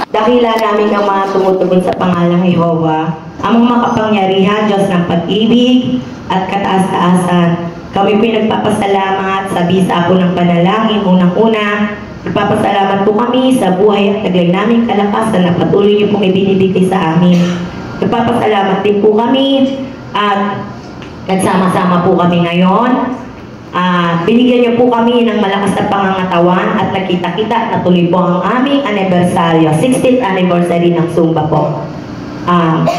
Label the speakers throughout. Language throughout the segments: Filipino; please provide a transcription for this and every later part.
Speaker 1: Dakila namin ang mga tumutugon sa pangalang Jehovah, ang makapangyarihan, Diyos ng pag-ibig at kataas-taasan. Kami pinagpapasalamat sa bisa po ng panalangin. Unang-una, nagpapasalamat po kami sa buhay at taglay naming kalakasan na patuloy niyo pong ibinibigay sa amin. Nagpapasalamat din po kami at nagsama-sama po kami ngayon. Binigyan niyo po kami ng malakas na pangangatawan at nakita-kita na tuloy po ang aming anibersaryo, 60th anniversary ng Zumba po.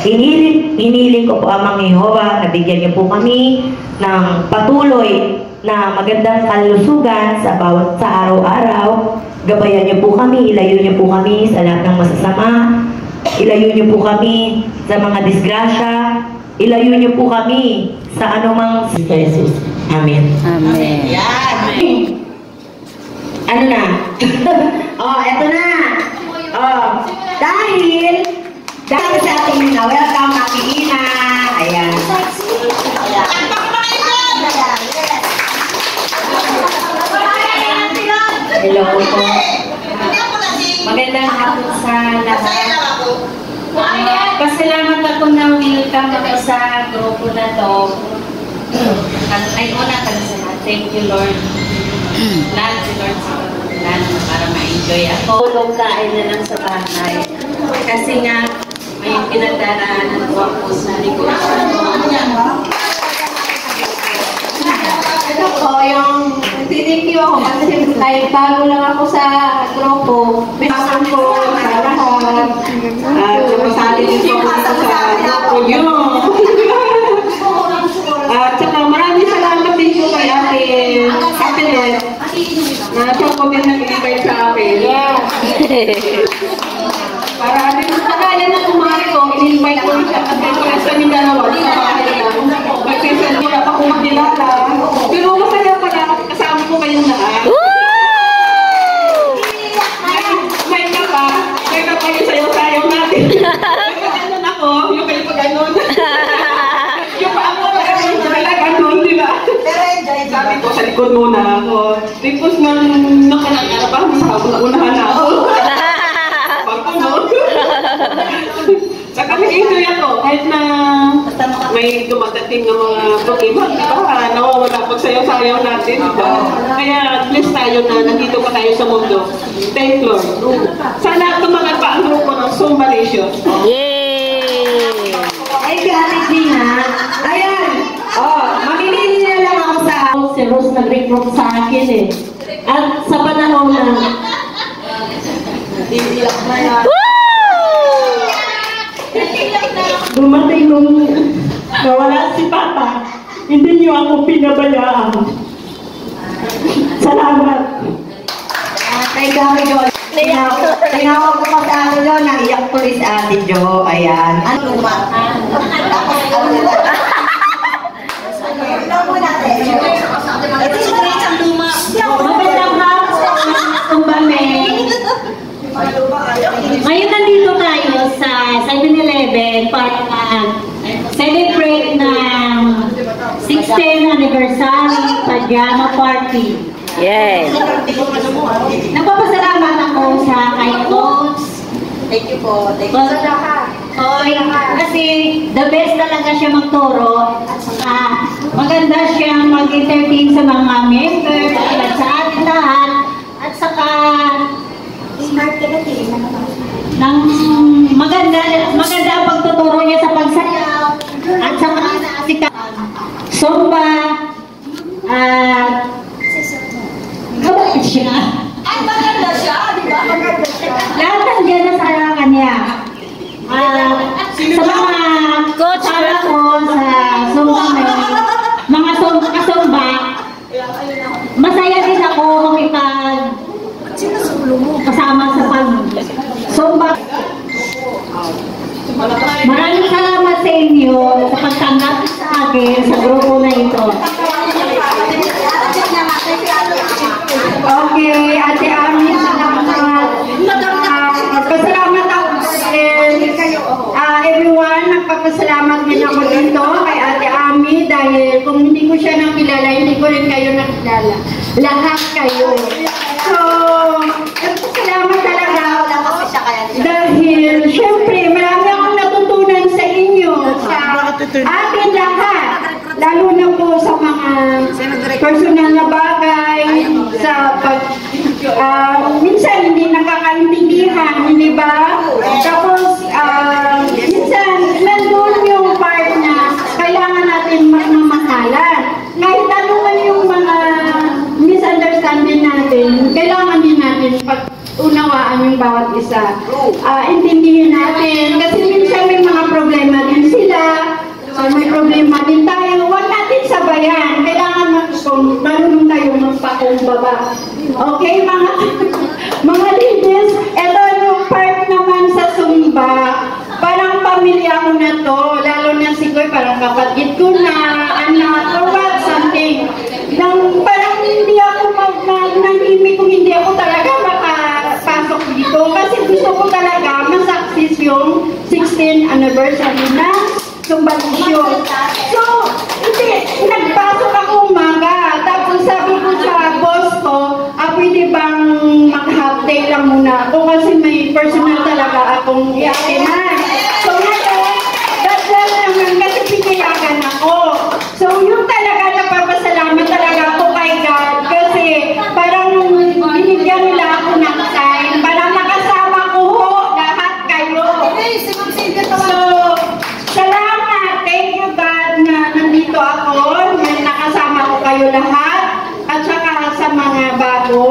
Speaker 1: Hiniling ko po amang Jehovah na bigyan niyo po kami ng patuloy na magandang kalusugan sa araw-araw. Gabayan niyo po kami, ilayo niyo po kami sa lahat ng masasama, ilayo niyo po kami sa mga disgrasya, ilayo niyo po kami sa anumang si Jesus. Amen.
Speaker 2: Amen.
Speaker 1: Yan. Ano na? Eto na. Dahil sa ating welcome, Ate Ina. Ayan. Hello po. Magandang hapon sa lahat. Pasalamat ako na welcome ako sa grupo na to. Ay, una ka na sana. Thank you, Lord. Lahat si Lord para ma-enjoy ako. Tulong kain na lang sa bahay. Kasi nga, may pinagdaraanan ko ako sa negosyo.
Speaker 3: Yung thank you ako kasi kahit bago lang ako sa grupo, may pasang ko sa lahat. Napasali din ko sa grupo nyo. At saka maraming salamat din po kay Ate Net na siya po din nag-invite sa akin. Para din sa kaya na kumari ko, in-invite ko siya kasi sa Mindanao at sa bahay lang. Kasi wala pa akong makilala. Pero masaya pala kasama ko kayong lahat. May ka pa yung sayaw-sayaw natin. Yung pag-anon ako, yung kayo pag-anon. Yung pa-anon, di ba? Sabi ko, sa likod muna ako. Tapos nang nakanagarapan, unahan na ako. Pagpunod. Saka nag-enjoy ako, kahit na may dumadating ng mga problema, nawawala pag sayaw-sayaw natin, diba? Kaya at least tayo na nandito pa tayo sa mundo. Thank Lord. Sana tumagal pa ang grupo ng Zumba Nation.
Speaker 1: Yay! Ay, gratis din ha. Ayan. Mamimili na lang ako sa si Rose nag-recruit sa akin eh. At sa panahon na dumating nung nawala si Papa, hindi niyo ako pinabayaan. Salamat. Thank you, God. Tinawag ko pa sa Ate Jo, naiyak ko rin sa Ate Jo. Ayan. Ano ba? Ngayon nandito tayo sa 7-Eleven para celebrate ng 16th anniversary pajama party.
Speaker 2: Yes.
Speaker 1: Nagpapasalamat ako sa kay Coach.
Speaker 3: Thank you po. Thank you sa lahat.
Speaker 1: Kasi the best talaga siya magturo. Maganda siya mag-entertain sa mga members at sa ating lahat. At saka maganda ang pagtuturo niya sa pagsayaw at saka Zumba at gabay siya.
Speaker 3: Ay, maganda siya, di ba? Maganda siya.
Speaker 1: Lahat nandiyan na sa kanya. Sa mga kasama ko sa Zumba mga kasumba, masaya din ako makipag kasama sa pag-Zumba. Maraming salamat sa inyo sa pagtanggap sa akin sa grupo na ito. Okay, Ate Ami, salamat. Pasalamat ako everyone, nagpapasalamat din ako dito kay Ate Ami dahil kung hindi ko siya nakilala, hindi ko rin kayo nakilala. Lahat kayo. So, salamat talaga.
Speaker 3: Wala kasi siya kaya.
Speaker 2: personal na bagay, sa pag, minsan hindi nakakaintindihan, di ba? Tapos, minsan, nandun yung part na kailangan natin magmamahalan. Kahit ano man yung mga misunderstanding natin, kailangan din natin pag-unawaan yung bawat isa. Intindihin natin, kasi minsan may mga problema din sila, may problema din tayo. Huwag natin sabayan. Kailangan marunong tayo magpakumbaba. Okay, mga ladies, ito yung part naman sa Zumba. Parang pamilya ko na to. Lalo na si Koy, parang kapatid ko na, anak, or what, something. Parang hindi ako nanghimik kung hindi ako talaga makapasok dito. Kasi gusto ko talaga masaksis yung 16th anniversary na Zumba Mission. So, hindi, nagpasok ako umaga. Tapos sabi ko sa boss ko, pwede bang mag-half day lang muna ako kasi may personal talaga akong iakinan. So, ngayon, dasal naman kasi pinayagan ako. So, yung talaga napapasalamat talaga ako kay God kasi parang binigyan nila ako ng time para makasama ko lahat kayo. So, salamat. Thank you God na nandito ako, na nakasama ko kayo lahat, at saka sa mga bago.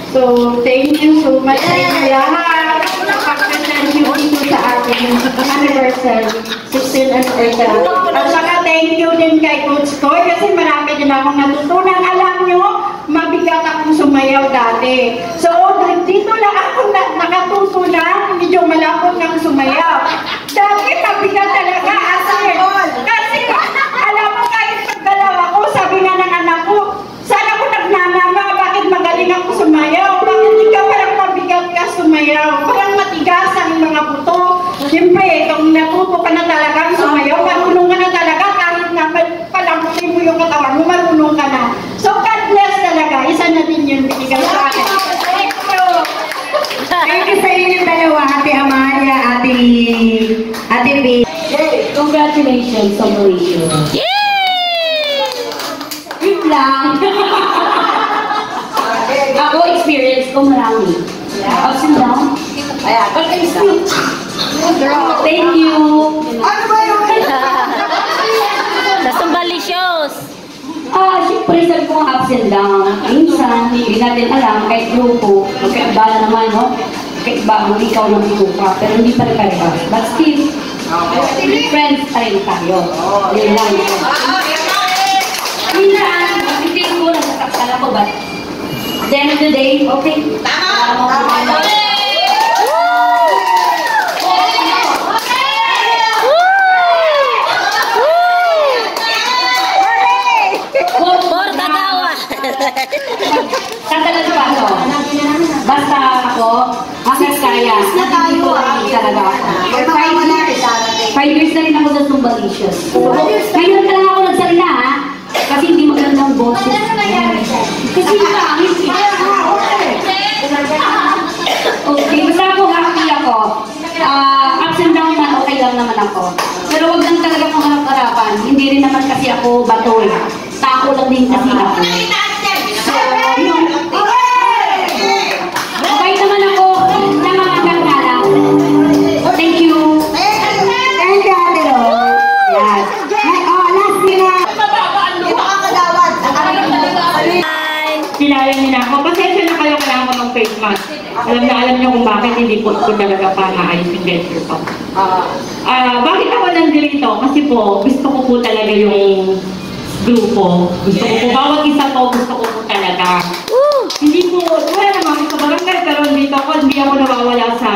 Speaker 2: So, thank you so much sa inyo lahat. Napag-present nyo dito sa ating anniversary, 16th anniversary. At saka thank you din kay Coach Koy kasi marami din akong natutunan. Alam nyo, mabigat akong sumayaw dati. So, dito lang ako nakatutunan, medyo malapot ng sumayaw. Dati mabigat talaga kasi alam mo kahit pagdalaw ako, sabi nga ng anak ko, sana ko nagnanama, bakit magaling ako sumayaw? Bakit ikaw parang mabigat ka sumayaw? Parang matigas ang mga buto. Siyempre, kung natuto ka na talagang sumayaw, marunong ka na talaga kahit na palamputin mo yung katawan mo, marunong ka na. So, God bless talaga. Isa na din yun binigay sa akin. Thank you.
Speaker 1: Thank you sa inyo dalawa, Ate Amalia, Ate B.
Speaker 4: Congratulations sa Mauricio. Yun lang. Ako, experience ko marami. Ups and downs. But I'm still. Thank you.
Speaker 3: Ano ba yun?
Speaker 5: Sa Sumbalicious.
Speaker 4: Siyempre sabi ko ups and downs. Minsan, hindi natin alam, kahit grupo, magkaiba naman, no? Magkaiba, ikaw ng grupa, pero hindi pa rin parehas. But still, friends pa rin tayo. Yun lang. Minsan, mag-feel ko, nasasaktan ako, but at the end of the day, okay. Tama! Tatagal pa ako. Basta ako, hanggang kaya, hindi ko talaga ako. 5 years na rin ako sa Sumbalicious. Ngayon ka lang ako nagsalita, ha? Kasi hindi magandang boses. Kasi pangit. Okay, basta ako happy ako. Ups and down man, okay lang naman ako. Pero wag lang talaga kung harap-harapan. Hindi rin naman kasi ako bato eh. Tako lang din kasi ako. So, yun. Okay naman ako na mga karnala. Thank you.
Speaker 1: Thank you, Ate Ro. Yan. Last nila.
Speaker 3: Kilala niyo na ako. Pasensya na kayo, kailangan ko ng face mask. Alam niyo kung bakit hindi po talaga pa naayos yung gesture ko. Bakit ako nandito? Kasi po, gusto ko po talaga yung grupo. Gusto ko po, bawat isa po, gusto ko po talaga. Hindi po, wala naman sa barangay, pero hindi ako nawawala sa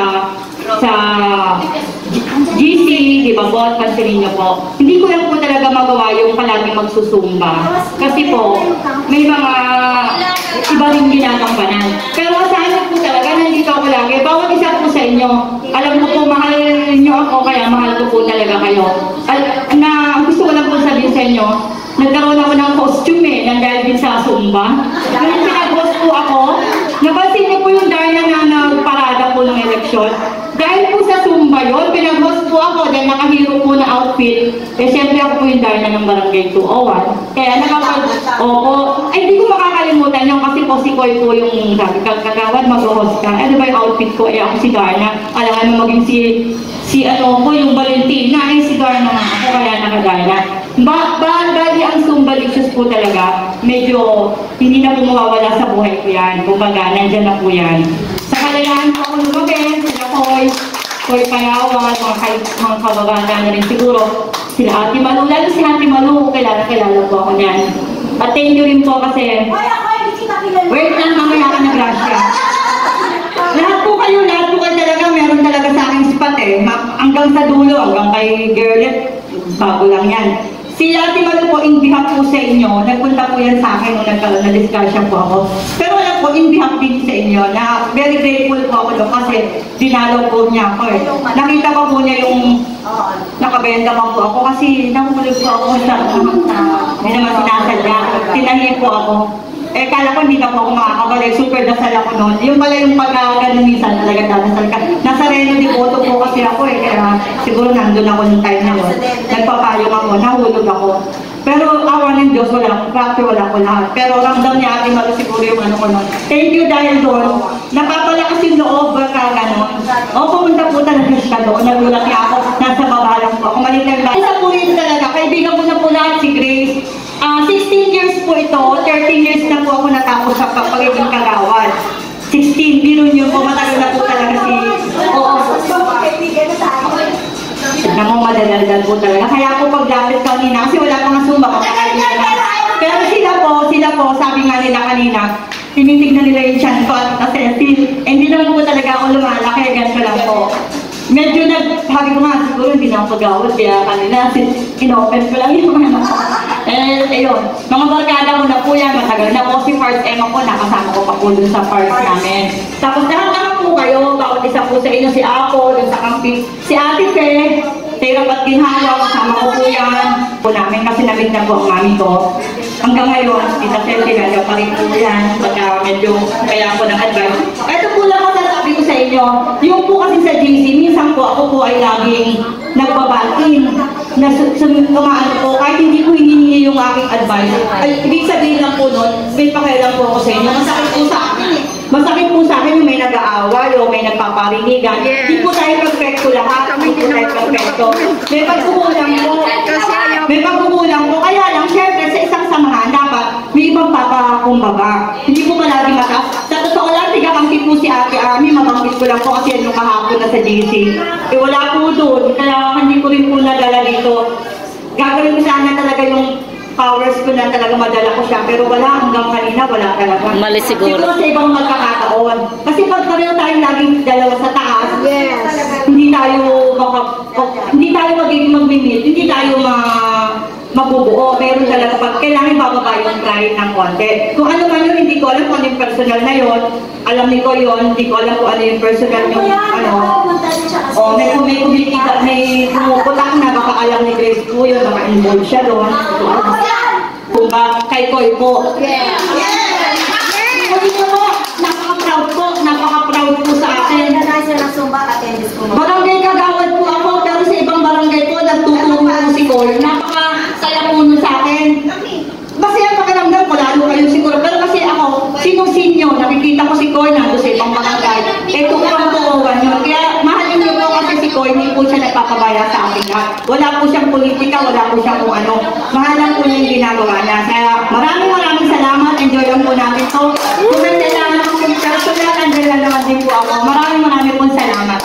Speaker 3: GC, di ba po, pansinin niyo po. Hindi ko lang po talaga magawa yung palaging magsusumba. Kasi po, may mga iba rin ginagampanan. Pero saan niyo po talaga, nandito ako lagi. Bawat isa po sa inyo, alam ko po, mahal niyo ako, kaya mahal ko po talaga kayo. Gusto ko lang po sabihin sa inyo, nagkaroon ako ng costume nang dahil din sa Zumba. Ngayon pinag-host po ako. Napansin niyo po yung Darna na nagparada po ng eleksyon. Dahil po sa Zumba yun, pinag-host po ako dahil
Speaker 5: hero po na outfit, eh siyempre ako po yung Darna ng Barangay 201. Kaya ay di ko makakalimutan yung kasi po si Koy po yung sabi, kagawad mag-host ka. Ano ba yung outfit ko? Eh ako si Darna. Alam mo maging si ano po yung Valentina, eh si Darna nga ako kaya nakadarna. Bali ang Zumbalicious po talaga, medyo hindi na po mawawala sa buhay ko yan. Kumbaga, nandyan na po yan. Sa kalayahan po ako lumabas, sila Koy Payawan, mga kababata na rin siguro. Sila Ate Malu, lalo si Ate Malu, kilala po ako niyan. At thank you rin po kasi, wait lang, mamaya ka na grasya. Lahat po kayo talaga, meron talaga sa aking spot eh. Hanggang sa dulo, hanggang kay Girlet, bago lang yan. Si Ate Malu po, in behalf po sa inyo, nagpunta po yan sa akin nung na-discussion po ako. Pero wala po, in behalf din sa inyo, na very grateful po ako doon kasi dinalaw po niya ako eh. Nakita ko po niya yung nakabenta pa po ako kasi nakukulog po ako sa hindi naman sinasadya. Tinahiyan po ako. Eh, kala ko hindi na po ako makakabalik. Super dasal ako noon. Yung pala yung pagkagano minsan talaga dadasal ka. Nasa Reno de Boto po kasi ako eh. Kaya siguro nandun ako nung time na yun. Nagpapayong ako, nahulog ako. Pero awa ng Diyos, wala ko lahat. Pero ramdam niya Ate Malu siguro yung ano ko noon. Thank you dahil doon. Napapalakas yung loob ka gano'n. O, pumunta po talaga siya doon. Nagulat niya ako. Nasa baba lang po ako. Malitan lang. Isa po rin talaga. Kaibigan ko na po lahat si Grace. 16 years po ito, 13 years na po ako natapos sa pagiging kagawad. 16, biro nyo po, matagal na po talaga si... Namang madadaldal po talaga. Kaya po paglapit kanina, kasi wala pang sumba kapag pero sila po, sabi nga nila kanina, tinitignan nila yung chance ko kasi hindi naman po talaga ako lumalaki, ganito lang po. Medyo sabi ko nga, siguro hindi na ako pag-awad, kaya kanina, in-open ko lang yung ano. Ayun, mga barkada ko na po yan, matagal na po si Parks Emma po, nakasama ko pa po dun sa parks namin. Tapos lahat po kayo, bawat isa po sa inyo, si Ako, dun sa camping, si Ate Fe, Tera Pat Ginhawa, kasama ko po yan. Po namin, kasi namit na po ang mami ko. Hanggang ngayon, Tita Celti, gagawa pa rin po yan, baka medyo kaya ko ng advice. Ito po lang ang sasabi ko sa inyo, yung po kasi sa GC, minsan po ako po ay laging nagbabatin, na kumaan po, kahit hindi ko hiningi yung aking advice. Ay, ibig sabihin lang po nun, may pakialam po ako sa inyo, masakit po sa akin eh. Masakit po sa akin yung may nag-aaway o may nagpaparinigan. Hindi po tayo perfecto lahat, hindi po tayo perfecto. May pagkukulang po, kaya lang, syempre sa isang samahan, dapat may ibang papakumbaba. Hindi po palagi mataas. Sa totoo lang, tigakampi po si Ate Ami, mabanggit ko lang po kasi yung kahapon na sa GC. Eh wala po doon, kaya hindi ko rin po nadala dito. Gagawin ko sana talaga yung powers ko na talaga madala ko siya, pero wala, hanggang kanina wala talaga.
Speaker 6: Mali siguro.
Speaker 5: Siguro sa ibang magkakataon. Kasi pag pareho tayong laging dalawa sa taas, hindi tayo magiging mag-meet, hindi tayo mabubuo. Meron talaga pag kailangan bababa yung pride ng konti. Kung ano man yun, hindi ko alam kung ano yung personal na yun. Alam ni ko yun, hindi ko alam kung ano yung personal yung ano. O, may kumikita, may pumuputak na, baka alam ni Grace po yun, baka involved siya doon. Kung ba, kay Koy po. Kasi po, napaka-proud po sa akin. Barangay kagawad po ako, pero sa ibang barangay po, nagtuturo po si Koy. Napaka-saya po nun sa akin. Masaya pakiramdam ko, lalo kayo siguro. Pero kasi ako, sino-sinyo, nakikita ko si Koy nando sa ibang barangay. Tukurang tukuran yun. Kaya mahalin niyo po kasi si Koy, hindi po siya nagpapabaya sa akin lahat. Wala po siyang politika, wala po siyang kung ano. Mahalan po niya yung ginagawa niya. Kaya maraming salamat. Enjoy lang po natin. So, kung may kailangan akong personal, nandiyan lang naman din po ako. Maraming pong salamat.